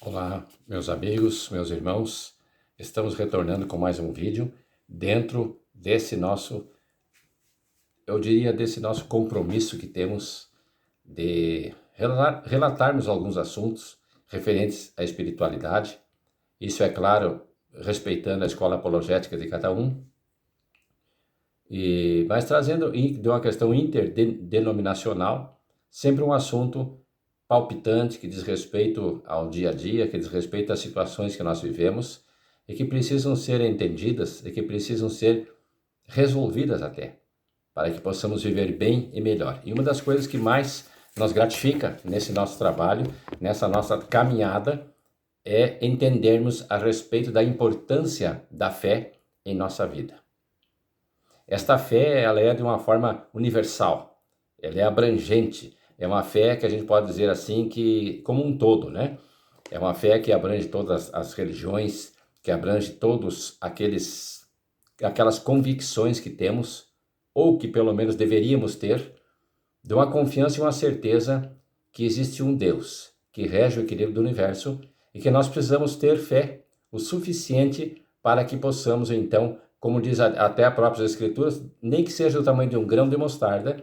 Olá, meus amigos, meus irmãos, estamos retornando com mais um vídeo dentro desse nosso, desse nosso compromisso que temos de relatarmos alguns assuntos referentes à espiritualidade. Isso é claro, respeitando a escola apologética de cada um, mas trazendo de uma questão interdenominacional, sempre um assunto palpitante, que diz respeito ao dia a dia, que diz respeito às situações que nós vivemos e que precisam ser entendidas e que precisam ser resolvidas até, para que possamos viver bem e melhor. E uma das coisas que mais nos gratifica nesse nosso trabalho, nessa nossa caminhada, é entendermos a respeito da importância da fé em nossa vida. Esta fé, ela é de uma forma universal, ela é abrangente. É uma fé que a gente pode dizer assim que como um todo, né? É uma fé que abrange todas as religiões, que abrange todos aquelas convicções que temos, ou que pelo menos deveríamos ter, de uma confiança e uma certeza que existe um Deus que rege o equilíbrio do universo e que nós precisamos ter fé o suficiente para que possamos então, como diz até as próprias Escrituras, nem que seja do tamanho de um grão de mostarda,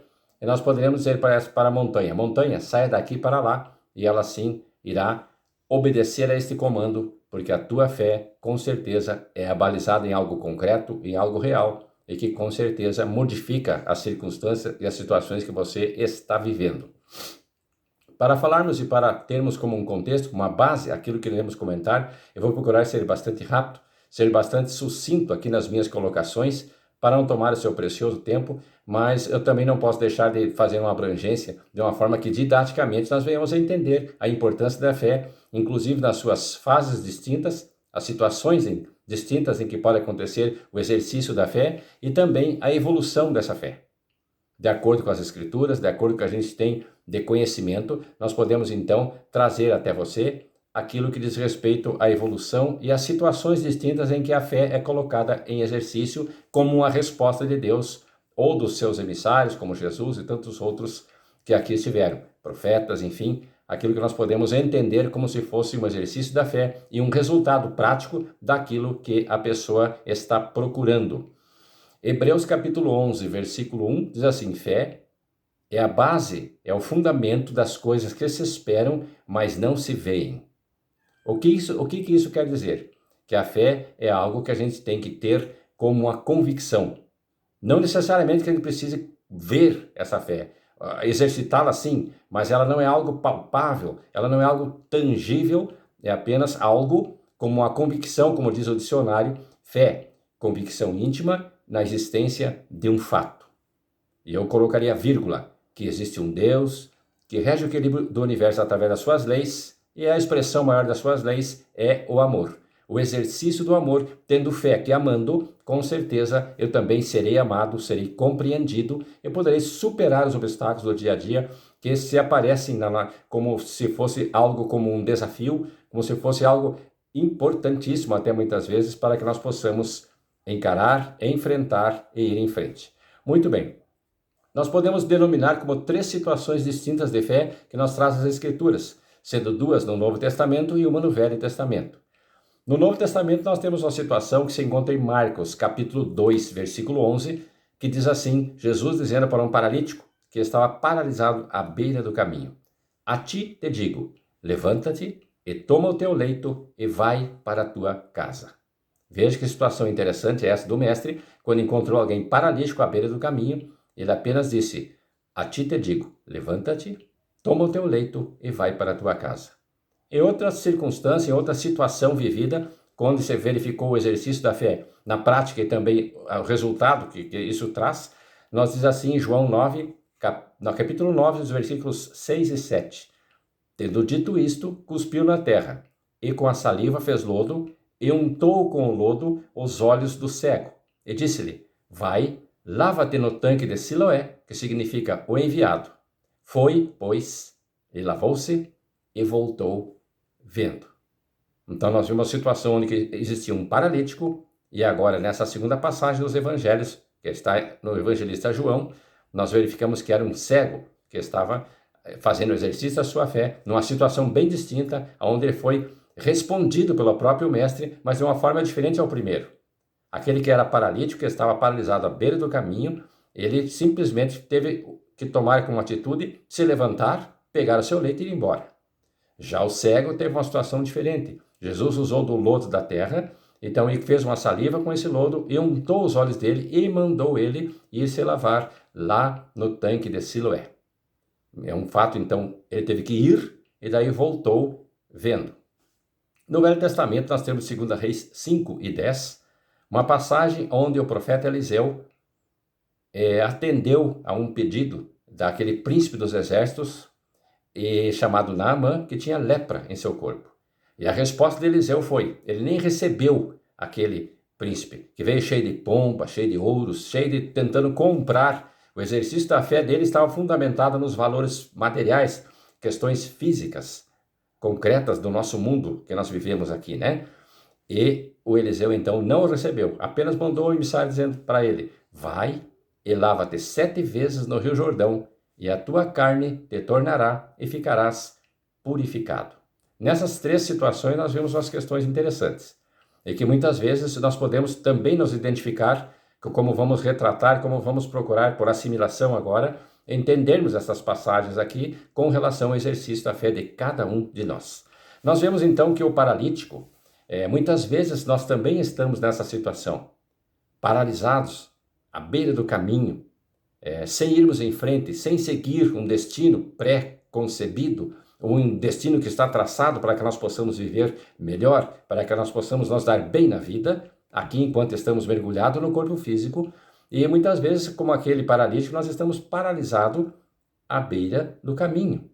e nós poderemos dizer para a montanha, montanha, saia daqui para lá, e ela sim irá obedecer a este comando, porque a tua fé, com certeza, é abalizada em algo concreto, em algo real, e que com certeza modifica as circunstâncias e as situações que você está vivendo. Para falarmos e para termos como um contexto, uma base, aquilo que iremos comentar, eu vou procurar ser bastante rápido, ser bastante sucinto aqui nas minhas colocações, para não tomar o seu precioso tempo, mas eu também não posso deixar de fazer uma abrangência de uma forma que didaticamente nós venhamos a entender a importância da fé, inclusive nas suas fases distintas, as situações distintas em que pode acontecer o exercício da fé e também a evolução dessa fé. De acordo com as Escrituras, de acordo com o que a gente tem de conhecimento, nós podemos então trazer até você aquilo que diz respeito à evolução e às situações distintas em que a fé é colocada em exercício como uma resposta de Deus ou dos seus emissários, como Jesus e tantos outros que aqui estiveram, profetas, enfim, aquilo que nós podemos entender como se fosse um exercício da fé e um resultado prático daquilo que a pessoa está procurando. Hebreus capítulo 11, versículo 1 diz assim: fé é a base, é o fundamento das coisas que se esperam, mas não se veem. O que isso quer dizer? Que a fé é algo que a gente tem que ter como uma convicção. Não necessariamente que a gente precise ver essa fé, exercitá-la sim, mas ela não é algo palpável, ela não é algo tangível, é apenas algo como uma convicção, como diz o dicionário, fé, convicção íntima na existência de um fato. E eu colocaria vírgula, que existe um Deus que rege o equilíbrio do universo através das suas leis, e a expressão maior das suas leis é o amor. O exercício do amor, tendo fé que amando, com certeza eu também serei amado, serei compreendido, eu poderei superar os obstáculos do dia a dia que se aparecem como se fosse algo como um desafio, como se fosse algo importantíssimo até muitas vezes para que nós possamos encarar, enfrentar e ir em frente. Muito bem. Nós podemos denominar como 3 situações distintas de fé que nos traz as Escrituras, sendo 2 no Novo Testamento e uma no Velho Testamento. No Novo Testamento nós temos uma situação que se encontra em Marcos, capítulo 2, versículo 11, que diz assim, Jesus dizendo para um paralítico que estava paralisado à beira do caminho: a ti te digo, levanta-te e toma o teu leito e vai para a tua casa. Veja que situação interessante é essa do mestre, quando encontrou alguém paralítico à beira do caminho. Ele apenas disse: a ti te digo, levanta-te, toma o teu leito e vai para a tua casa. Em outra circunstância, em outra situação vivida, quando se verificou o exercício da fé na prática e também o resultado que isso traz, nós diz assim em João 9, no capítulo 9, os versículos 6 e 7. Tendo dito isto, cuspiu na terra, e com a saliva fez lodo, e untou com o lodo os olhos do cego. E disse-lhe: vai, lava-te no tanque de Siloé, que significa o enviado. Foi, pois, e lavou-se e voltou vendo. Então nós vimos uma situação onde existia um paralítico, e agora nessa segunda passagem dos evangelhos, que está no evangelista João, nós verificamos que era um cego que estava fazendo o exercício da sua fé, numa situação bem distinta, onde ele foi respondido pelo próprio mestre, mas de uma forma diferente ao primeiro. Aquele que era paralítico, que estava paralisado à beira do caminho, ele simplesmente teve que tomar como atitude, se levantar, pegar o seu leito e ir embora. Já o cego teve uma situação diferente. Jesus usou do lodo da terra, então ele fez uma saliva com esse lodo e untou os olhos dele e mandou ele ir se lavar lá no tanque de Siloé. É um fato, então, ele teve que ir e daí voltou vendo. No Velho Testamento nós temos 2 Reis 5 e 10, uma passagem onde o profeta Eliseu atendeu a um pedido daquele príncipe dos exércitos chamado Naamã, que tinha lepra em seu corpo. E a resposta de Eliseu foi, ele nem recebeu aquele príncipe, que veio cheio de pompa, cheio de ouros, tentando comprar. O exercício da fé dele estava fundamentado nos valores materiais, questões físicas, concretas do nosso mundo que nós vivemos aqui, né? E o Eliseu então não o recebeu, apenas mandou o emissário dizendo para ele, vai e lava-te 7 vezes no Rio Jordão, e a tua carne te tornará e ficarás purificado. Nessas 3 situações nós vemos umas questões interessantes, e que muitas vezes nós podemos também nos identificar, como vamos retratar, como vamos procurar por assimilação agora, entendermos essas passagens aqui com relação ao exercício da fé de cada um de nós. Nós vemos então que o paralítico, muitas vezes nós também estamos nessa situação, paralisados, à beira do caminho, sem irmos em frente, sem seguir um destino pré-concebido, um destino que está traçado para que nós possamos viver melhor, para que nós possamos nos dar bem na vida, aqui enquanto estamos mergulhados no corpo físico, e muitas vezes, como aquele paralítico, nós estamos paralisados à beira do caminho.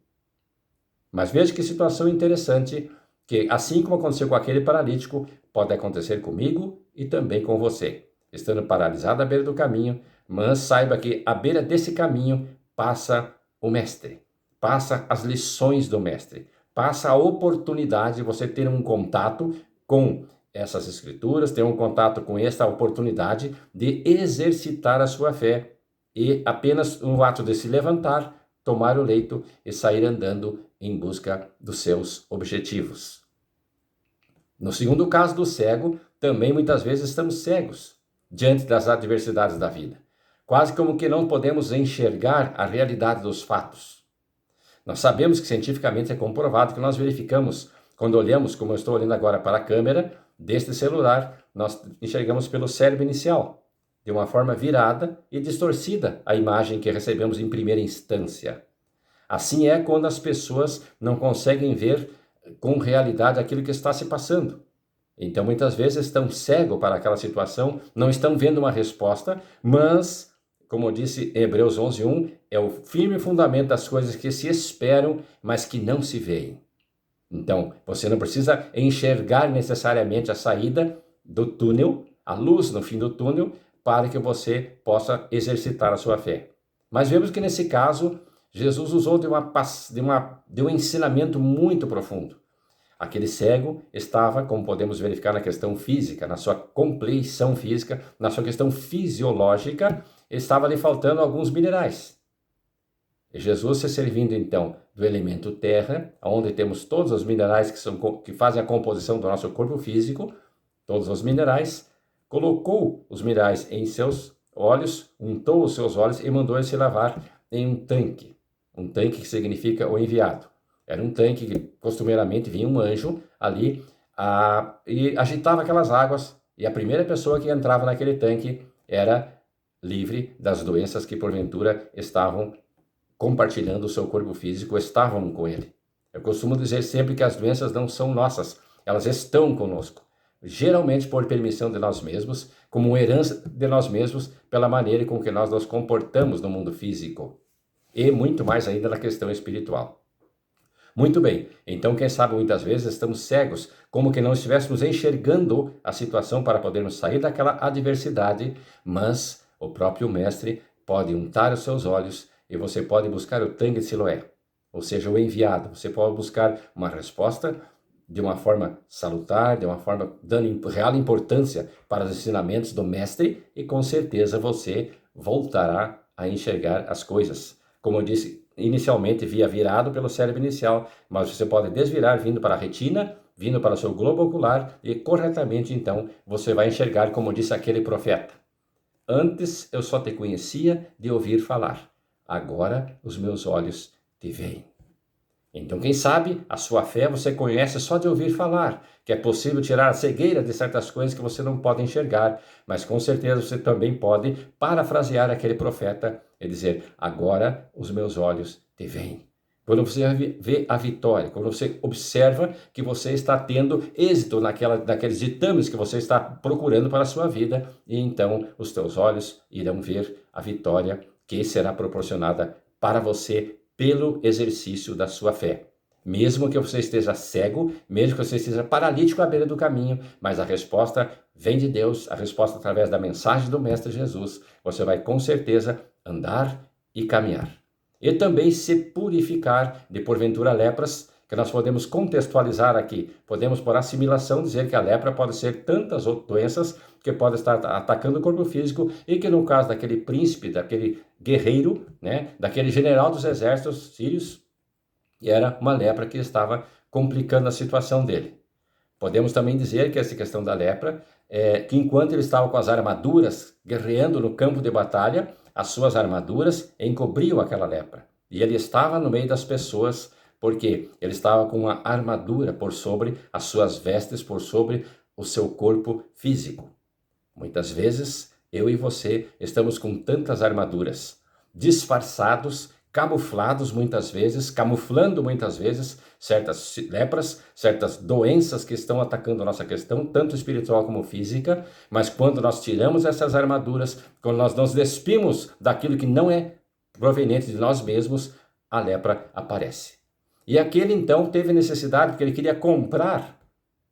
Mas veja que situação interessante, que assim como aconteceu com aquele paralítico, pode acontecer comigo e também com você. Estando paralisado à beira do caminho, mas saiba que à beira desse caminho passa o mestre, passa as lições do mestre, passa a oportunidade de você ter um contato com essas escrituras, ter um contato com esta oportunidade de exercitar a sua fé e apenas no ato de se levantar, tomar o leito e sair andando em busca dos seus objetivos. No segundo caso do cego, também muitas vezes estamos cegos diante das adversidades da vida. Quase como que não podemos enxergar a realidade dos fatos. Nós sabemos que cientificamente é comprovado que nós verificamos, quando olhamos, como eu estou olhando agora para a câmera deste celular, nós enxergamos pelo cérebro inicial, de uma forma virada e distorcida a imagem que recebemos em primeira instância. Assim é quando as pessoas não conseguem ver com realidade aquilo que está se passando. Então, muitas vezes estão cegos para aquela situação, não estão vendo uma resposta, mas, como disse em Hebreus 11:1, é o firme fundamento das coisas que se esperam, mas que não se veem. Então, você não precisa enxergar necessariamente a saída do túnel, a luz no fim do túnel, para que você possa exercitar a sua fé. Mas vemos que nesse caso, Jesus usou de um ensinamento muito profundo. Aquele cego estava, como podemos verificar na questão física, na sua compleição física, na sua questão fisiológica, estava lhe faltando alguns minerais. E Jesus se servindo então do elemento terra, onde temos todos os minerais que fazem a composição do nosso corpo físico, todos os minerais, colocou os minerais em seus olhos, untou os seus olhos e mandou ele se lavar em um tanque que significa o enviado. Era um tanque que costumeiramente vinha um anjo ali e agitava aquelas águas, e a primeira pessoa que entrava naquele tanque era livre das doenças que porventura estavam compartilhando o seu corpo físico, estavam com ele. Eu costumo dizer sempre que as doenças não são nossas, elas estão conosco. Geralmente por permissão de nós mesmos, como herança de nós mesmos, pela maneira com que nós nos comportamos no mundo físico. E muito mais ainda na questão espiritual. Muito bem, então quem sabe muitas vezes estamos cegos, como que não estivéssemos enxergando a situação para podermos sair daquela adversidade, mas o próprio mestre pode untar os seus olhos e você pode buscar o tanque de Siloé, ou seja, o enviado. Você pode buscar uma resposta de uma forma salutar, de uma forma dando real importância para os ensinamentos do mestre e com certeza você voltará a enxergar as coisas. Como eu disse, inicialmente via virado pelo cérebro inicial, mas você pode desvirar vindo para a retina vindo para o seu globo ocular e corretamente então você vai enxergar, como disse aquele profeta: antes eu só te conhecia de ouvir falar, agora os meus olhos te veem. Então, quem sabe, a sua fé você conhece só de ouvir falar, que é possível tirar a cegueira de certas coisas que você não pode enxergar, mas com certeza você também pode parafrasear aquele profeta e dizer: agora os meus olhos te veem. Quando você vê a vitória, quando você observa que você está tendo êxito naqueles ditames que você está procurando para a sua vida, e então os teus olhos irão ver a vitória que será proporcionada para você pelo exercício da sua fé. Mesmo que você esteja cego, mesmo que você esteja paralítico à beira do caminho, mas a resposta vem de Deus, a resposta através da mensagem do Mestre Jesus, você vai com certeza andar e caminhar. E também se purificar de porventura lepras, que nós podemos contextualizar aqui. Podemos, por assimilação, dizer que a lepra pode ser tantas outras doenças que podem estar atacando o corpo físico e que no caso daquele príncipe, daquele guerreiro, né, daquele general dos exércitos sírios, era uma lepra que estava complicando a situação dele. Podemos também dizer que essa questão da lepra, que enquanto ele estava com as armaduras guerreando no campo de batalha, as suas armaduras encobriam aquela lepra. E ele estava no meio das pessoas, porque ele estava com uma armadura por sobre as suas vestes, por sobre o seu corpo físico. Muitas vezes, eu e você estamos com tantas armaduras, disfarçados, camuflados muitas vezes, camuflando muitas vezes certas lepras, certas doenças que estão atacando a nossa questão, tanto espiritual como física, mas quando nós tiramos essas armaduras, quando nós nos despimos daquilo que não é proveniente de nós mesmos, a lepra aparece. E aquele então teve necessidade, porque ele queria comprar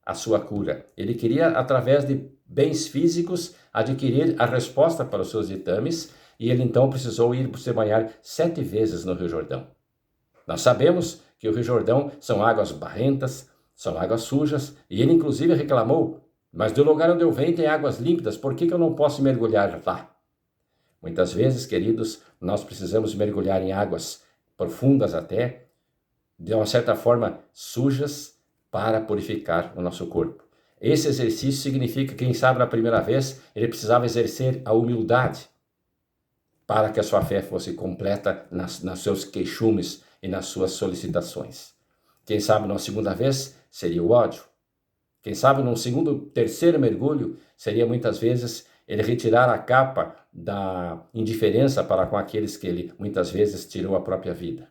a sua cura. Ele queria, através de bens físicos, adquirir a resposta para os seus ditames, e ele então precisou ir se banhar 7 vezes no Rio Jordão. Nós sabemos que o Rio Jordão são águas barrentas, são águas sujas, e ele inclusive reclamou: mas do lugar onde eu venho tem águas límpidas, por que eu não posso mergulhar lá? Muitas vezes, queridos, nós precisamos mergulhar em águas profundas até, de uma certa forma sujas, para purificar o nosso corpo. Esse exercício significa que, quem sabe, na primeira vez, ele precisava exercer a humildade para que a sua fé fosse completa nos seus queixumes e nas suas solicitações. Quem sabe, na segunda vez, seria o ódio. Quem sabe, num segundo, terceiro mergulho, seria muitas vezes ele retirar a capa da indiferença para com aqueles que ele muitas vezes tirou a própria vida.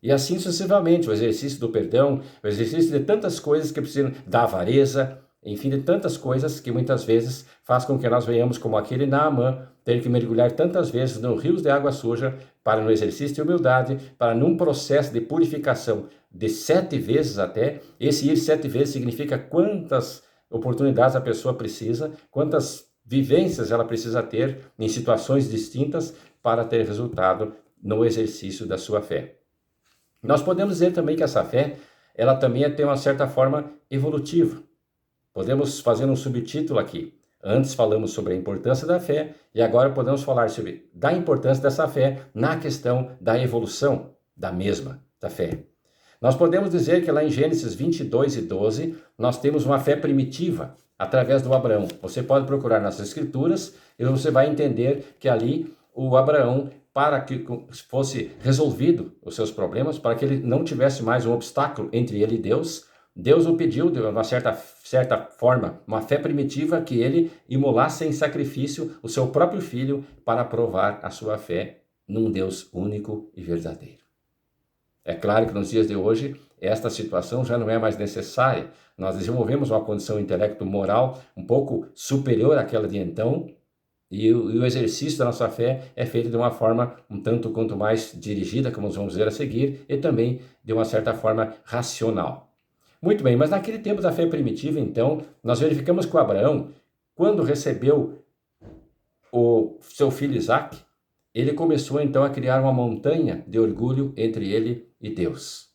E assim sucessivamente, o exercício do perdão, o exercício de tantas coisas que precisam da avareza, enfim, de tantas coisas que muitas vezes faz com que nós venhamos como aquele Naamã, ter que mergulhar tantas vezes no rios de água suja, para no exercício de humildade, para num processo de purificação de 7 vezes até. Esse ir 7 vezes significa quantas oportunidades a pessoa precisa, quantas vivências ela precisa ter em situações distintas para ter resultado no exercício da sua fé. Nós podemos dizer também que essa fé, ela também tem uma certa forma evolutiva. Podemos fazer um subtítulo aqui. Antes falamos sobre a importância da fé e agora podemos falar sobre da importância dessa fé na questão da evolução da mesma, da fé. Nós podemos dizer que lá em Gênesis 22:12, nós temos uma fé primitiva através do Abraão. Você pode procurar nas Escrituras e você vai entender que ali o Abraão, para que fosse resolvido os seus problemas, para que ele não tivesse mais um obstáculo entre ele e Deus, Deus o pediu, de uma certa forma, uma fé primitiva, que ele imolasse em sacrifício o seu próprio filho para provar a sua fé num Deus único e verdadeiro. É claro que nos dias de hoje, esta situação já não é mais necessária. Nós desenvolvemos uma condição intelecto-moral um pouco superior àquela de então, e o exercício da nossa fé é feito de uma forma um tanto quanto mais dirigida, como nós vamos ver a seguir, e também de uma certa forma racional. Muito bem, mas naquele tempo da fé primitiva, então, nós verificamos que o Abraão, quando recebeu o seu filho Isaque, ele começou então a criar uma montanha de orgulho entre ele e Deus.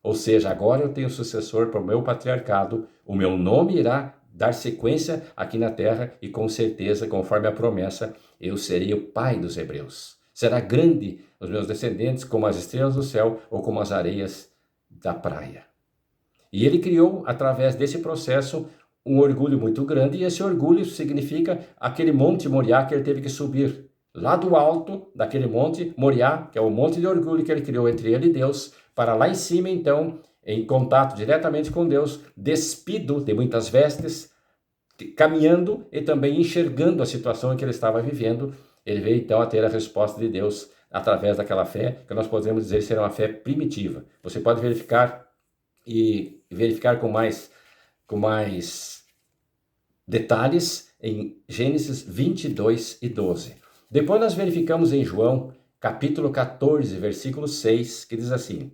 Ou seja, agora eu tenho sucessor para o meu patriarcado, o meu nome irá dar sequência aqui na terra e com certeza, conforme a promessa, eu serei o pai dos hebreus. Será grande os meus descendentes como as estrelas do céu ou como as areias da praia. E ele criou, através desse processo, um orgulho muito grande, e esse orgulho significa aquele monte Moriá que ele teve que subir. Lá do alto daquele monte Moriá, que é o monte de orgulho que ele criou entre ele e Deus, para lá em cima, então, em contato diretamente com Deus, despido de muitas vestes, caminhando e também enxergando a situação em que ele estava vivendo, ele veio então a ter a resposta de Deus através daquela fé, que nós podemos dizer ser uma fé primitiva. Você pode verificar e verificar com mais detalhes em Gênesis 22:12. Depois nós verificamos em João, capítulo 14, versículo 6, que diz assim: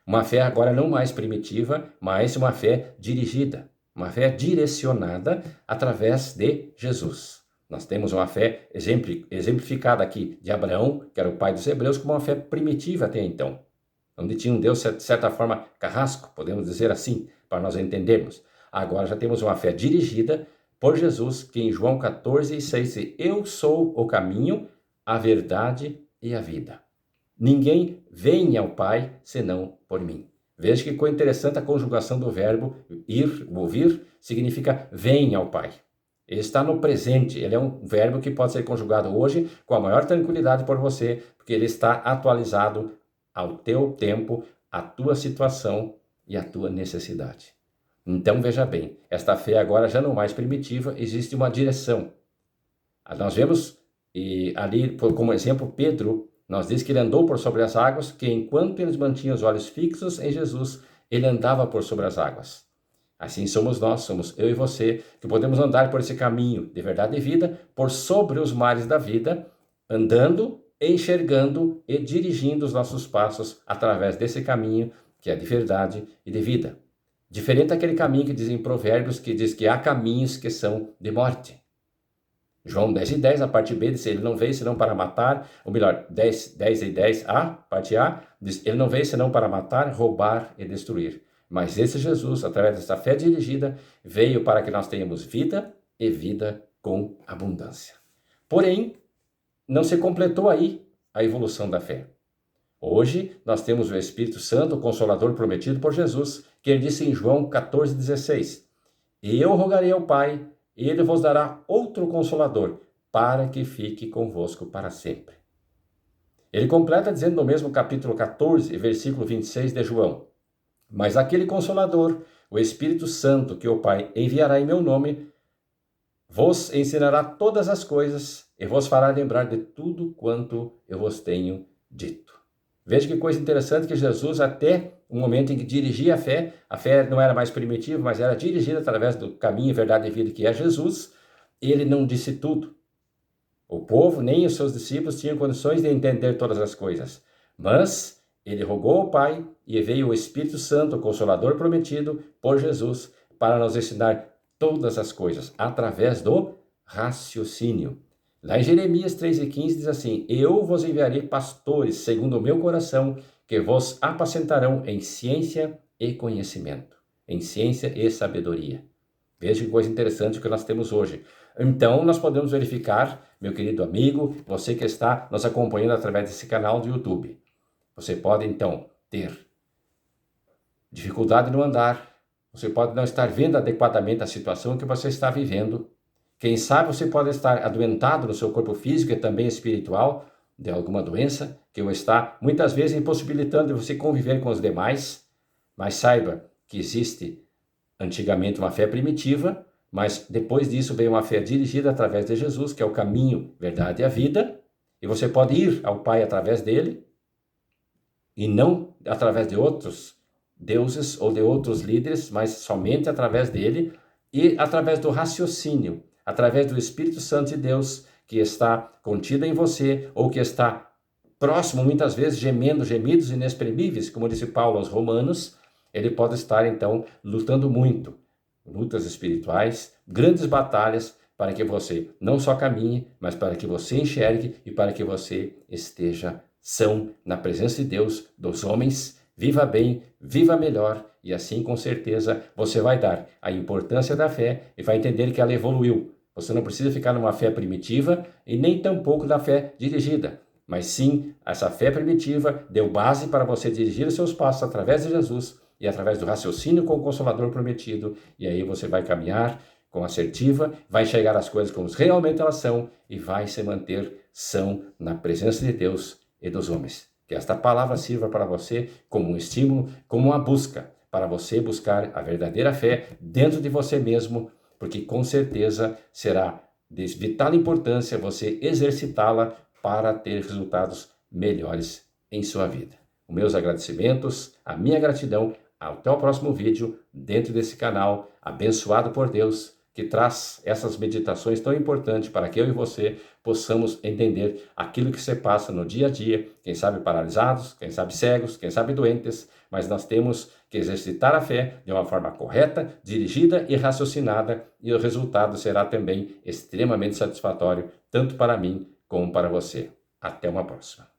uma fé agora não mais primitiva, mas uma fé dirigida, uma fé direcionada através de Jesus. Nós temos uma fé exemplificada aqui de Abraão, que era o pai dos hebreus, como uma fé primitiva até então, onde tinha um Deus, de certa forma, carrasco, podemos dizer assim, para nós entendermos. Agora já temos uma fé dirigida por Jesus, que em João 14:6 diz: eu sou o caminho, a verdade e a vida. Ninguém vem ao Pai senão por mim. Veja que coisa interessante a conjugação do verbo ir, ouvir, significa vem ao Pai. Ele está no presente, ele é um verbo que pode ser conjugado hoje com a maior tranquilidade por você, porque ele está atualizado ao teu tempo, à tua situação e à tua necessidade. Então veja bem, esta fé agora já não mais primitiva, existe uma direção. Nós vemos, e ali como exemplo, Pedro, nós diz que ele andou por sobre as águas, que enquanto eles mantinham os olhos fixos em Jesus, ele andava por sobre as águas. Assim somos nós, somos eu e você, que podemos andar por esse caminho de verdade e vida, por sobre os mares da vida, andando, enxergando e dirigindo os nossos passos através desse caminho que é de verdade e de vida. Diferente daquele caminho que dizem Provérbios, que diz que há caminhos que são de morte. João 10:10, a parte B, diz: ele não veio senão para matar, ou melhor, 10:10a, parte A, diz: ele não veio senão para matar, roubar e destruir. Mas esse Jesus, através dessa fé dirigida, veio para que nós tenhamos vida e vida com abundância. Porém, não se completou aí a evolução da fé. Hoje, nós temos o Espírito Santo, o Consolador prometido por Jesus, que ele disse em João 14:16: e eu rogarei ao Pai, e ele vos dará outro Consolador, para que fique convosco para sempre. Ele completa dizendo no mesmo capítulo 14, versículo 26 de João: mas aquele Consolador, o Espírito Santo, que o Pai enviará em meu nome, vos ensinará todas as coisas e vos fará lembrar de tudo quanto eu vos tenho dito. Veja que coisa interessante que Jesus, até o momento em que dirigia a fé não era mais primitiva, mas era dirigida através do caminho, verdade e vida que é Jesus, ele não disse tudo. O povo, nem os seus discípulos, tinham condições de entender todas as coisas. Mas ele rogou ao Pai e veio o Espírito Santo, o Consolador prometido por Jesus, para nos ensinar todas as coisas, através do raciocínio. Lá em Jeremias 3:15 diz assim: eu vos enviarei pastores segundo o meu coração, que vos apacentarão em ciência e conhecimento, em ciência e sabedoria. Veja que coisa interessante que nós temos hoje. Então, nós podemos verificar, meu querido amigo, você que está nos acompanhando através desse canal do YouTube. Você pode, então, ter dificuldade no andar, você pode não estar vendo adequadamente a situação que você está vivendo. Quem sabe você pode estar adoentado no seu corpo físico e também espiritual, de alguma doença, que o está muitas vezes impossibilitando de você conviver com os demais. Mas saiba que existe antigamente uma fé primitiva, mas depois disso veio uma fé dirigida através de Jesus, que é o caminho, verdade e a vida, e você pode ir ao Pai através dele, e não através de outros deuses ou de outros líderes, mas somente através dele e através do raciocínio, através do Espírito Santo de Deus que está contido em você ou que está próximo, muitas vezes gemendo gemidos inexprimíveis, como disse Paulo aos Romanos. Ele pode estar então lutando muito, lutas espirituais, grandes batalhas, para que você não só caminhe, mas para que você enxergue e para que você esteja são na presença de Deus, dos homens, viva bem, viva melhor, e assim com certeza você vai dar a importância da fé e vai entender que ela evoluiu. Você não precisa ficar numa fé primitiva e nem tampouco da fé dirigida, mas sim essa fé primitiva deu base para você dirigir os seus passos através de Jesus e através do raciocínio com o Consolador prometido, e aí você vai caminhar com assertiva, vai enxergar as coisas como realmente elas são e vai se manter são na presença de Deus e dos homens. Que esta palavra sirva para você como um estímulo, como uma busca, para você buscar a verdadeira fé dentro de você mesmo, porque com certeza será de vital importância você exercitá-la para ter resultados melhores em sua vida. Os meus agradecimentos, a minha gratidão, até o próximo vídeo dentro desse canal abençoado por Deus, que traz essas meditações tão importantes para que eu e você possamos entender aquilo que se passa no dia a dia, quem sabe paralisados, quem sabe cegos, quem sabe doentes, mas nós temos que exercitar a fé de uma forma correta, dirigida e raciocinada, e o resultado será também extremamente satisfatório, tanto para mim como para você. Até uma próxima.